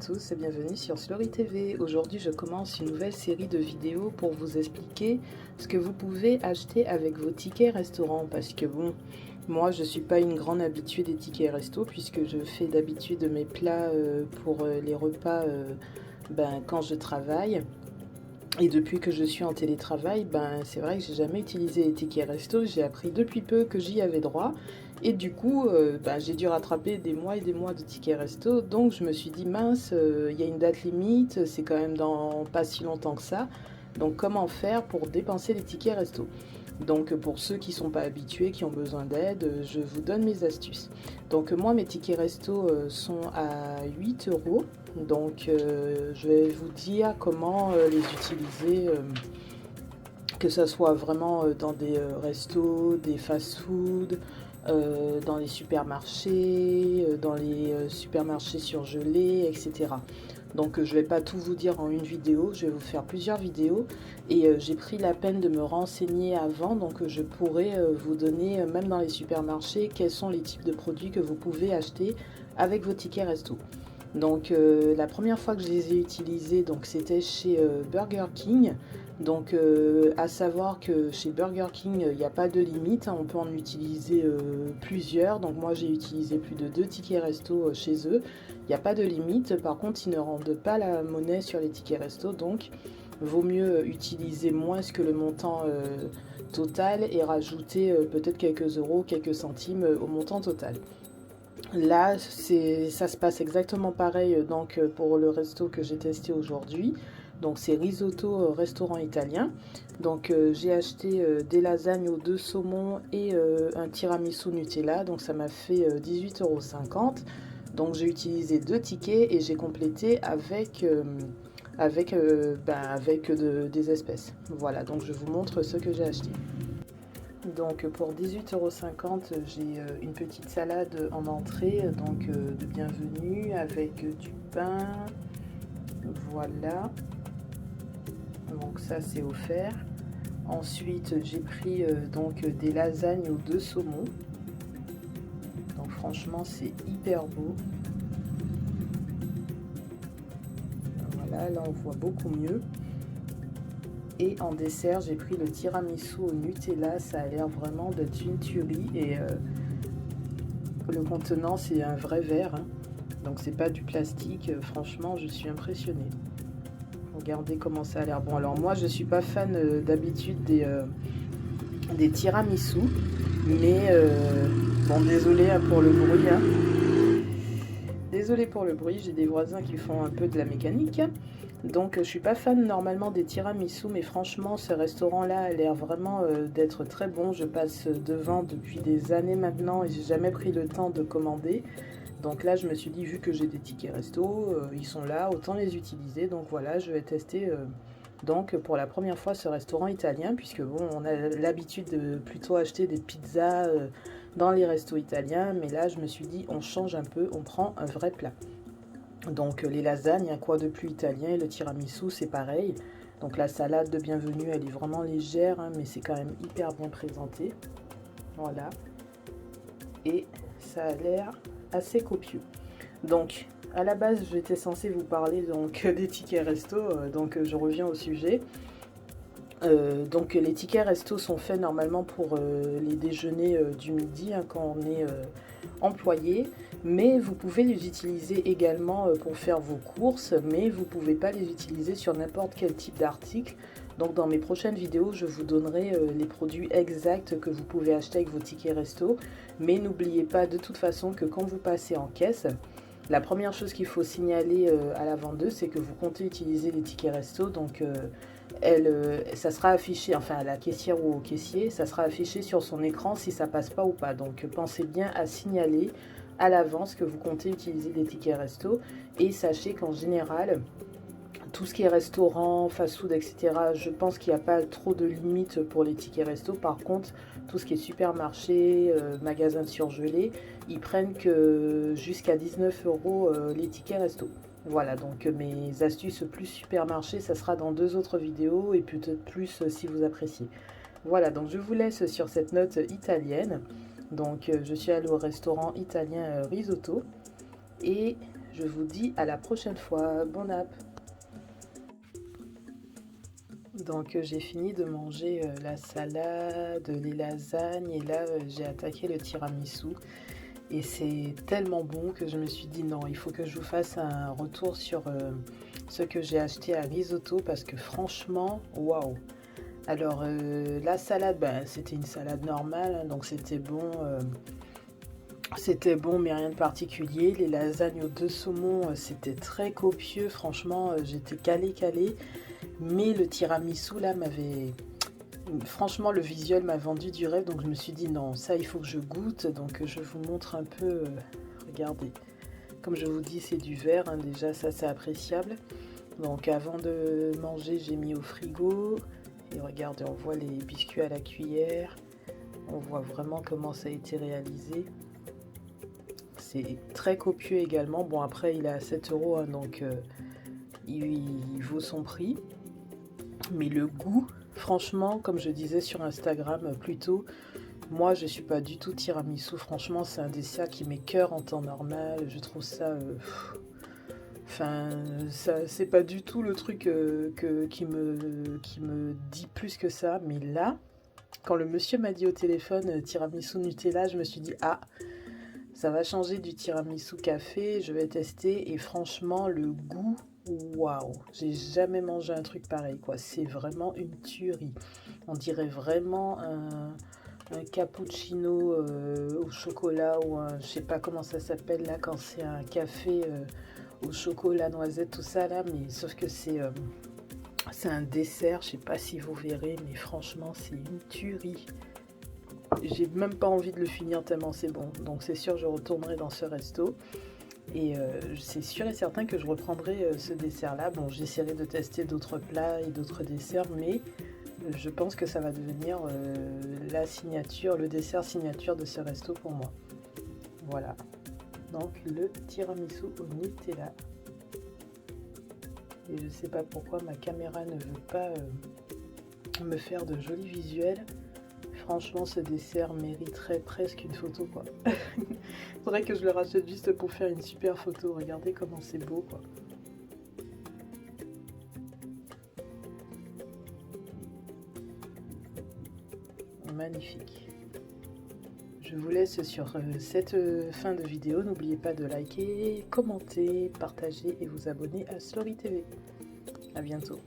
tous et bienvenue sur Slory TV. Aujourd'hui je commence une nouvelle série de vidéos pour vous expliquer ce que vous pouvez acheter avec vos tickets restaurants, parce que bon, moi je suis pas une grande habituée des tickets resto puisque je fais d'habitude mes plats pour les repas quand je travaille. Et depuis que je suis en télétravail, c'est vrai que j'ai jamais utilisé les tickets resto. J'ai appris depuis peu que j'y avais droit. Et du coup, j'ai dû rattraper des mois et des mois de tickets resto. Donc je me suis dit, mince, il y a une date limite, c'est quand même dans pas si longtemps que ça. Donc comment faire pour dépenser les tickets resto? Donc pour ceux qui ne sont pas habitués, qui ont besoin d'aide, je vous donne mes astuces. Donc moi, mes tickets resto sont à 8 euros. Donc je vais vous dire comment les utiliser, que ce soit vraiment dans des restos, des fast-food, dans les supermarchés, dans les supermarchés surgelés, etc. Donc je ne vais pas tout vous dire en une vidéo, je vais vous faire plusieurs vidéos et j'ai pris la peine de me renseigner avant, donc je pourrais vous donner, même dans les supermarchés, quels sont les types de produits que vous pouvez acheter avec vos tickets resto. Donc la première fois que je les ai utilisés, donc c'était chez Burger King. Donc à savoir que chez Burger King, il n'y a pas de limite, hein, on peut en utiliser plusieurs. Donc moi j'ai utilisé plus de 2 tickets resto chez eux. Il n'y a pas de limite, par contre ils ne rendent pas la monnaie sur les tickets resto, donc vaut mieux utiliser moins que le montant total et rajouter peut-être quelques euros, quelques centimes au montant total. Là, ça se passe exactement pareil donc, pour le resto que j'ai testé aujourd'hui. Donc c'est risotto restaurant italien. Donc j'ai acheté des lasagnes aux 2 saumons et un tiramisu Nutella. Donc ça m'a fait 18,50 €. Donc j'ai utilisé 2 tickets et j'ai complété avec, des espèces. Voilà, donc je vous montre ce que j'ai acheté. Donc pour 18,50 €, j'ai une petite salade en entrée, donc de bienvenue avec du pain. Voilà. Donc ça c'est offert. Ensuite j'ai pris donc des lasagnes aux 2 saumons. Donc franchement c'est hyper beau. Voilà, là on voit beaucoup mieux. Et en dessert, j'ai pris le tiramisu au Nutella. Ça a l'air vraiment d'être une tuerie. Et le contenant, c'est un vrai verre, hein. Donc, c'est pas du plastique. Franchement, je suis impressionnée. Regardez comment ça a l'air. Bon, alors moi, je suis pas fan d'habitude des tiramisu. Mais, bon, désolé pour le bruit, hein. Désolé pour le bruit, j'ai des voisins qui font un peu de la mécanique. Donc je suis pas fan normalement des tiramisu, mais franchement ce restaurant là a l'air vraiment d'être très bon. Je passe devant depuis des années maintenant et j'ai jamais pris le temps de commander. Donc là je me suis dit, vu que j'ai des tickets resto, ils sont là, autant les utiliser. Donc voilà, je vais tester donc pour la première fois ce restaurant italien, puisque bon, on a l'habitude de plutôt acheter des pizzas dans les restos italiens, mais là je me suis dit on change un peu, on prend un vrai plat. Donc les lasagnes, quoi de plus italien, et le tiramisu c'est pareil. Donc la salade de bienvenue, elle est vraiment légère, hein, mais c'est quand même hyper bien présenté. Voilà. Et ça a l'air assez copieux. Donc à la base j'étais censée vous parler donc des tickets resto, donc je reviens au sujet. Donc les tickets resto sont faits normalement pour les déjeuners du midi, hein, quand on est employé, mais vous pouvez les utiliser également pour faire vos courses, mais vous ne pouvez pas les utiliser sur n'importe quel type d'article. Donc dans mes prochaines vidéos, je vous donnerai les produits exacts que vous pouvez acheter avec vos tickets resto, mais n'oubliez pas de toute façon que quand vous passez en caisse, la première chose qu'il faut signaler à la vendeuse, c'est que vous comptez utiliser les tickets resto. Donc ça sera affiché, enfin à la caissière ou au caissier, ça sera affiché sur son écran si ça passe pas ou pas. Donc pensez bien à signaler à l'avance que vous comptez utiliser des tickets resto. Et sachez qu'en général, tout ce qui est restaurant, fast-food, etc., je pense qu'il n'y a pas trop de limites pour les tickets resto. Par contre, tout ce qui est supermarché, magasin de surgelés, ils prennent que jusqu'à 19 € les tickets resto. Voilà, donc mes astuces plus supermarché, ça sera dans 2 autres vidéos et peut-être plus si vous appréciez. Voilà, donc je vous laisse sur cette note italienne. Donc je suis allée au restaurant italien Risotto et Je vous dis à la prochaine fois. Bon app. Donc j'ai fini de manger la salade, les lasagnes et là j'ai attaqué le tiramisu. Et c'est tellement bon que je me suis dit non, il faut que je vous fasse un retour sur ce que j'ai acheté à Risotto parce que franchement, waouh! Alors la salade, ben, c'était une salade normale, hein, donc c'était bon mais rien de particulier. Les lasagnes aux 2 saumons, c'était très copieux, franchement j'étais calée. Mais le tiramisu là m'avait... Franchement, le visuel m'a vendu du rêve, donc je me suis dit non, ça il faut que je goûte. Donc je vous montre un peu, regardez, comme je vous dis, c'est du verre, hein, déjà ça c'est appréciable. Donc avant de manger, j'ai mis au frigo. Et regardez, on voit les biscuits à la cuillère. On voit vraiment comment ça a été réalisé. C'est très copieux également. Bon, après, il est à 7 €, hein, donc il vaut son prix. Mais le goût, franchement, comme je disais sur Instagram plus tôt, moi je suis pas du tout tiramisu. Franchement, c'est un dessert qui m'écoeure en temps normal. Je trouve ça... Enfin, ça, c'est pas du tout le truc qui me dit plus que ça. Mais là, quand le monsieur m'a dit au téléphone tiramisu Nutella, je me suis dit ah, ça va changer du tiramisu café. Je vais tester et franchement, le goût, waouh, j'ai jamais mangé un truc pareil quoi. C'est vraiment une tuerie. On dirait vraiment un cappuccino au chocolat ou un, je sais pas comment ça s'appelle là quand c'est un café au chocolat, noisette, tout ça là, mais sauf que c'est un dessert, je sais pas si vous verrez, mais franchement c'est une tuerie. J'ai même pas envie de le finir tellement c'est bon, donc c'est sûr je retournerai dans ce resto. Et c'est sûr et certain que je reprendrai ce dessert là. Bon, j'essaierai de tester d'autres plats et d'autres desserts, mais je pense que ça va devenir la signature, le dessert signature de ce resto pour moi. Voilà, donc le tiramisu au Nutella. Et je sais pas pourquoi ma caméra ne veut pas me faire de jolis visuels. Franchement, ce dessert mériterait presque une photo, quoi. Faudrait que je le rachète juste pour faire une super photo. Regardez comment c'est beau, quoi. Magnifique. Je vous laisse sur cette fin de vidéo. N'oubliez pas de liker, commenter, partager et vous abonner à Slory TV. À bientôt.